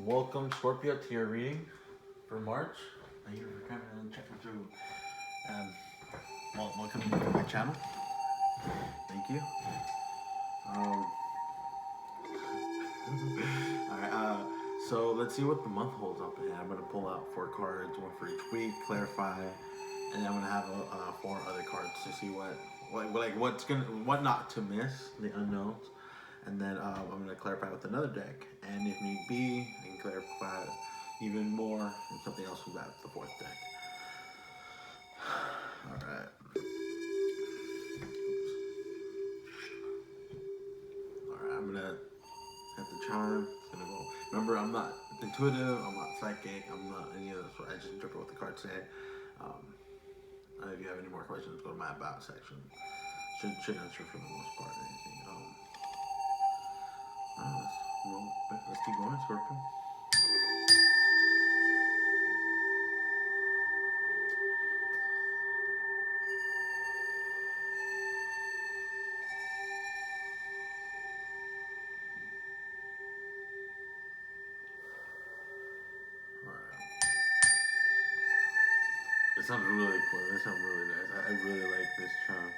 Welcome, Scorpio, to your reading for March. Thank you for coming and checking through. Welcome to my channel. Thank you. Alright, so let's see what the month holds up ahead. I'm going to pull out 4 cards, one for each week, clarify, and I'm going to have 4 other cards to see what not to miss, the unknowns. And then I'm going to clarify with another deck, and if need be, I can clarify even more and something else from the 4th deck. Alright. Alright, I'm going to hit the charm. It's going to go. Remember, I'm not intuitive, I'm not psychic, I'm not any of this. I just interpret what the cards say. If you have any more questions, go to my about section. Should answer for the most part anything. Let's keep going, Scorpio. It sounds really cool. This sounds really nice. I really like this charm.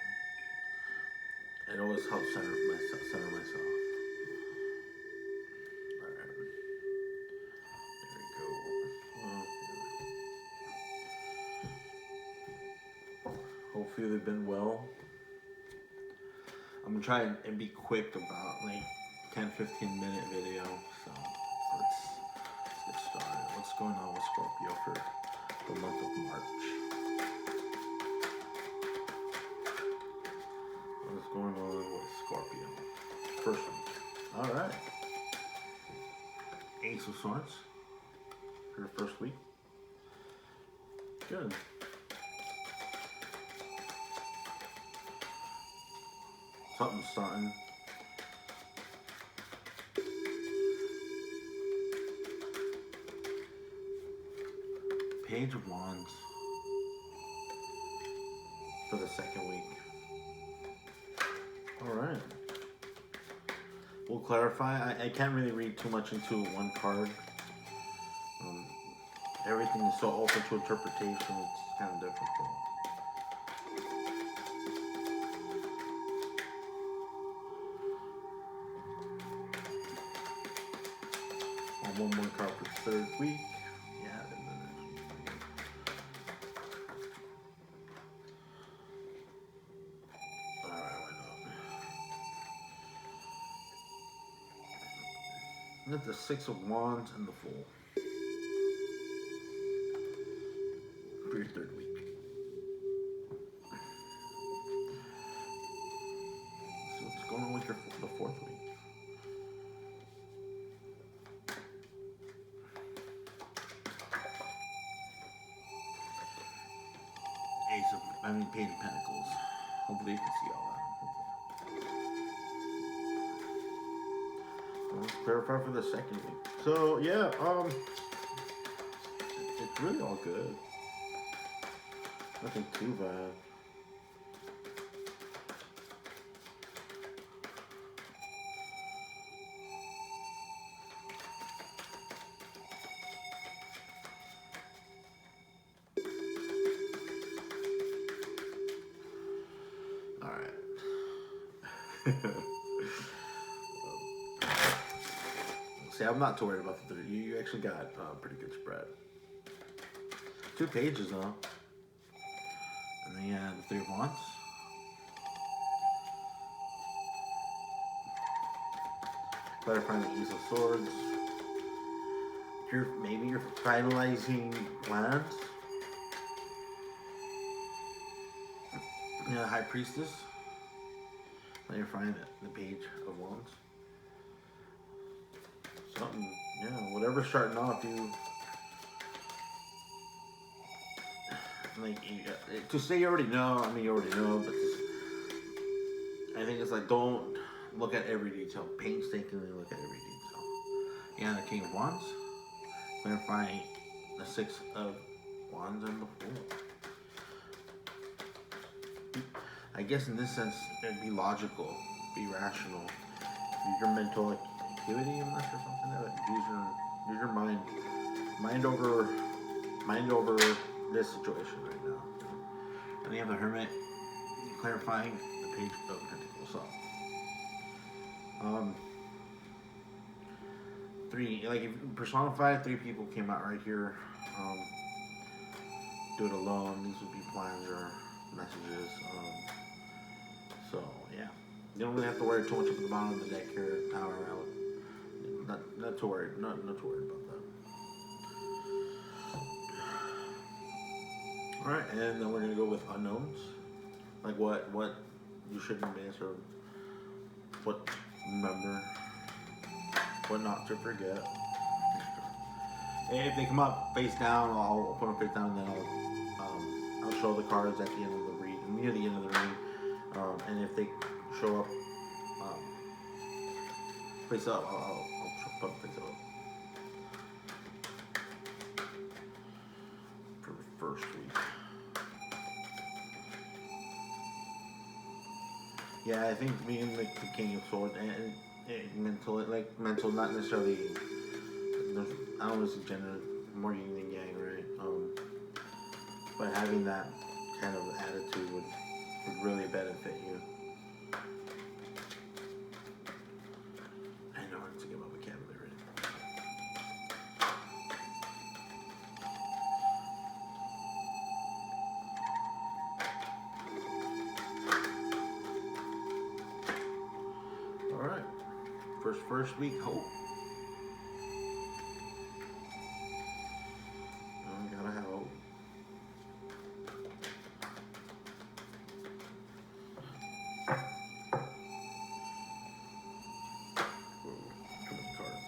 It always helps center myself. Alright. There we go. Hopefully they've been well. I'm gonna try and be quick about like 10-15 minute video. So let's get started. What's going on with Scorpio for the month of March? What's going on with Scorpio? First week. Alright. Ace of Swords for your first week. Good. Something's starting. Page of Wands for the second week. Alright. We'll clarify. I can't really read too much into one card. Everything is so open to interpretation, it's kind of difficult. One more card for the third week. Yeah, alright, why not? Let the 6 of Wands and the Fool for your third week. So what's going on with the 4th week? Page of Pentacles. Hopefully you can see all that. Let's clarify for the second week. So yeah, it's really all good. Nothing too bad. See, I'm not too worried about the 3. You actually got a pretty good spread. 2 pages though. And then you had the 3 of Wands. Clarifying the Ace of Swords. Maybe you're finalizing plans. Yeah, High Priestess. Then you're finding the Page of Wands. Something, yeah, whatever's starting off, to say you already know, I mean, you already know, but I think it's like, don't look at every detail, painstakingly look at every detail. Yeah, the King of Wands, clarifying the 6 of Wands and the Fool. I guess in this sense, it'd be logical, be rational, use your mental activity, I'm not sure, something that use your mind. over this situation right now. And you have the Hermit clarifying the Page of Pentacles. So, three, like if you personify, three people came out right here. Do it alone. These would be plans or messages. So yeah, you don't really have to worry too much about the bottom of the deck here. Tower out. Not too worried. Not too worried about that. All right, and then we're gonna go with unknowns, like what you shouldn't miss or what remember, what not to forget. And if they come up face down, I'll put them face down, and then I'll show the cards at the end of the read, near the end of the reading. And if they show up face up, I'll put them face up. For the first week. Yeah, I think being like the King of Swords and mental, not necessarily. I don't want to say gender, more yin than yang, right? But having that kind of attitude would really benefit you. I know I need to get my vocabulary. All right, first week, hope. Gotta have hope. Too many cards.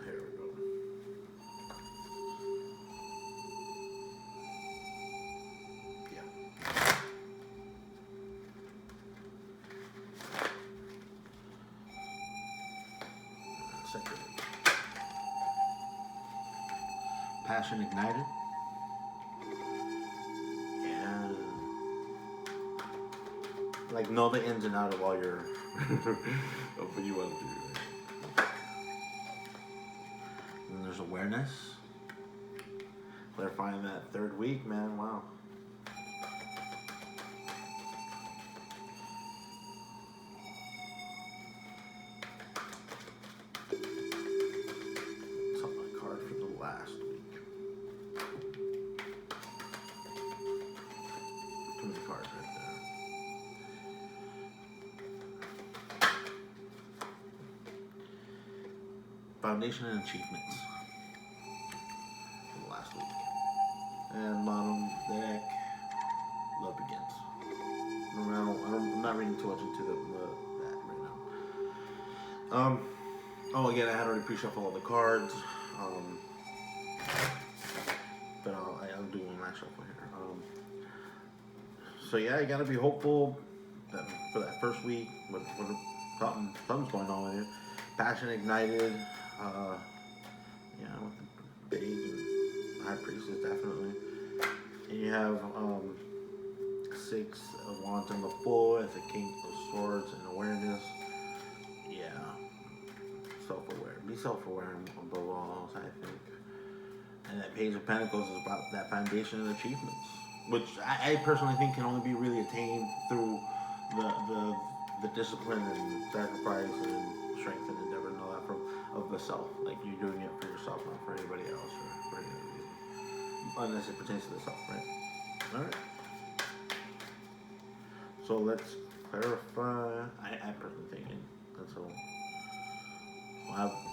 Here we go. Yeah. Second. Passion ignited. And like know the ins and outs of all your of what you want to do. And there's awareness. Clarifying that third week, man. Wow. Last week. Too many cards right there. Foundation and achievements for the last week. And bottom deck, love begins. I'm not reading too much into that right now. Oh, again, I had already pre-shuffled all the cards. But I'll do one last shuffle here. So yeah, you gotta be hopeful that for that first week. When something's going on with you. Passion ignited. Yeah, with the Page and High Priestess definitely. And you have Six of Wands on the full as a King of Swords and awareness. Yeah, self-aware. Be self-aware above all else, I think. And that Page of Pentacles is about that foundation and achievements, which I personally think can only be really attained through the discipline and sacrifice and strength and endeavor and all that of the self. Like you're doing it for yourself, not for anybody else or for any other reason. Unless it pertains to the self, right? All right. So let's clarify. I personally think that's all.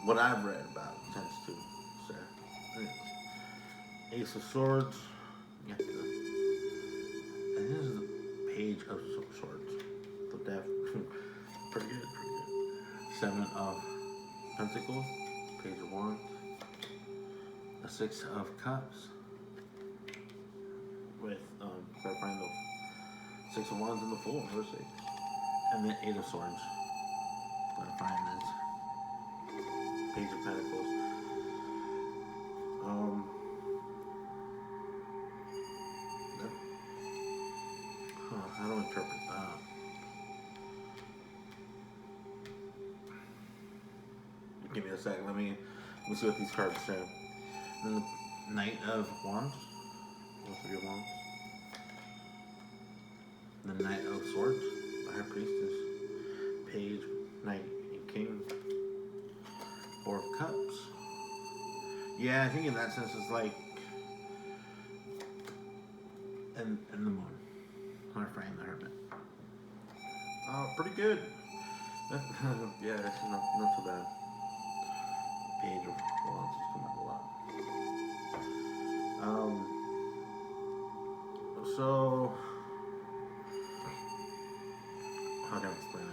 What I've read about tends to say. Ace of Swords. Yeah. And this is the Page of Swords. So that's pretty good. Seven of Pentacles. Page of Wands. The Six of Cups. With clarifying the Six of Wands and the Fool, number 6. And then Eight of Swords. Clarifying this Page of Pentacles. How do I interpret that? Give me a sec. Let me see what these cards say. Then the Knight of Wands. All three of Wands. The Knight of Swords. The High Priestess. Page, Knight, and King. Four of Cups. Yeah, I think in that sense it's like and the Moon. Clarifying the Hermit. Pretty good. Yeah, that's not too bad. Page of Wands has come out a lot. So how can I explain it?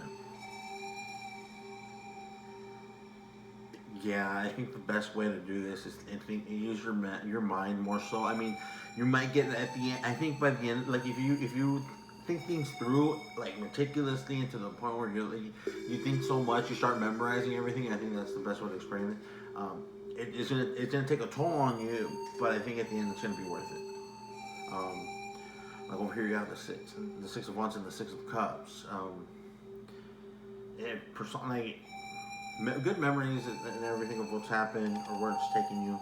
Yeah, I think the best way to do this is to use your mind more so. I mean, you might get at the end. I think by the end, like if you think things through like meticulously and to the point where you think so much, you start memorizing everything. I think that's the best way to explain it. It's gonna take a toll on you, but I think at the end it's gonna be worth it. Like over here you have the Six of Wands and the Six of Cups. Good memories and everything of what's happened or where it's taking you,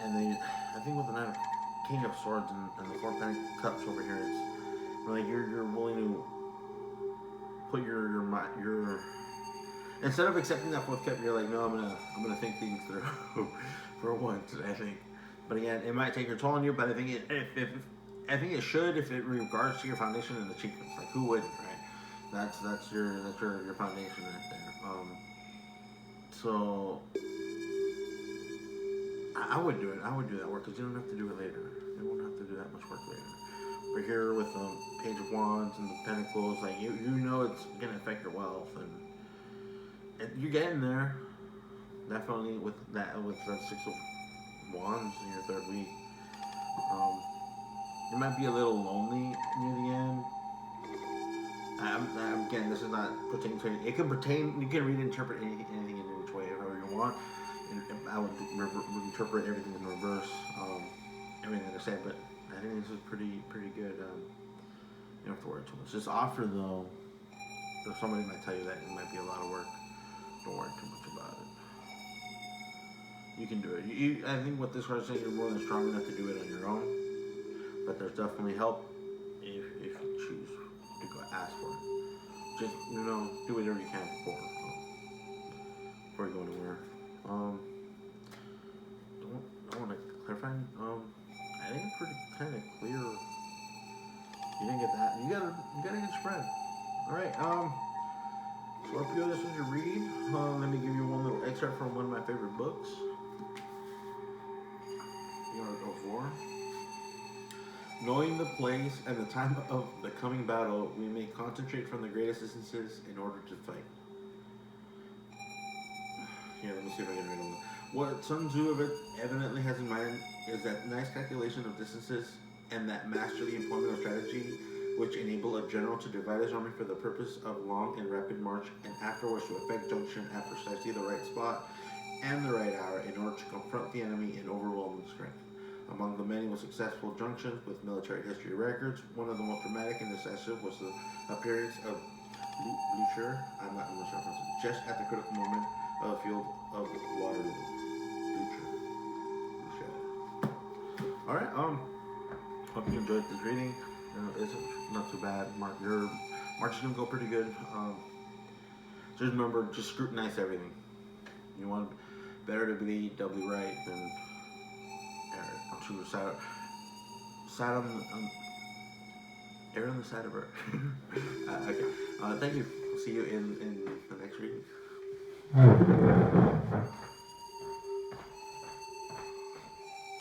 and then I think with the King of Swords and the Four of Cups over here, it's like you're willing to put your instead of accepting that fourth cup, you're like, no, I'm gonna think things through for once. I think, but again, it might take your toll on you, but I think I think it should if it regards to your foundation and achievements. Like who wouldn't, right? That's your foundation right there. So I would do it. I would do that work because you don't have to do it later. You won't have to do that much work later. We're here with the Page of Wands and the Pentacles. Like you know it's gonna affect your wealth and you're getting there. Definitely with that Six of Wands in your third week. You might be a little lonely near the end. Again, this is not pertaining to anything. It can pertain. You can read and interpret anything in which way, however you want. And I would interpret everything in reverse. Everything I said, but I think this is pretty good. For it too much. Just offer though. If somebody might tell you that it might be a lot of work, don't worry too much about it. You can do it. I think what this card is saying, you're more than strong enough to do it on your own. But there's definitely help if you choose to go ask for it. Just do whatever you can before you go anywhere. I want to clarify. I think it's pretty kind of clear. You didn't get that. You gotta get spread. All right. Scorpio, this is your read. Let me give you one little excerpt from one of my favorite books. You want to go for? Knowing the place and the time of the coming battle, we may concentrate from the greatest distances in order to fight. Here, let me see if I can read them. What Sun Tzu evidently has in mind is that nice calculation of distances and that master the employment of strategy which enable a general to divide his army for the purpose of long and rapid march and afterwards to effect junction at precisely the right spot and the right hour in order to confront the enemy in overwhelming strength. Among the many most successful junctions with military history records, one of the most dramatic and decisive was the appearance of Blucher, I'm not sure, just at the critical moment of the field of Waterloo. Blucher. Alright, hope you enjoyed this reading. It's not too bad. Your March is going to go pretty good. Just remember, just scrutinize everything. You want better to be doubly right than side err on the side of her. Okay. Thank you. See you in the next reading.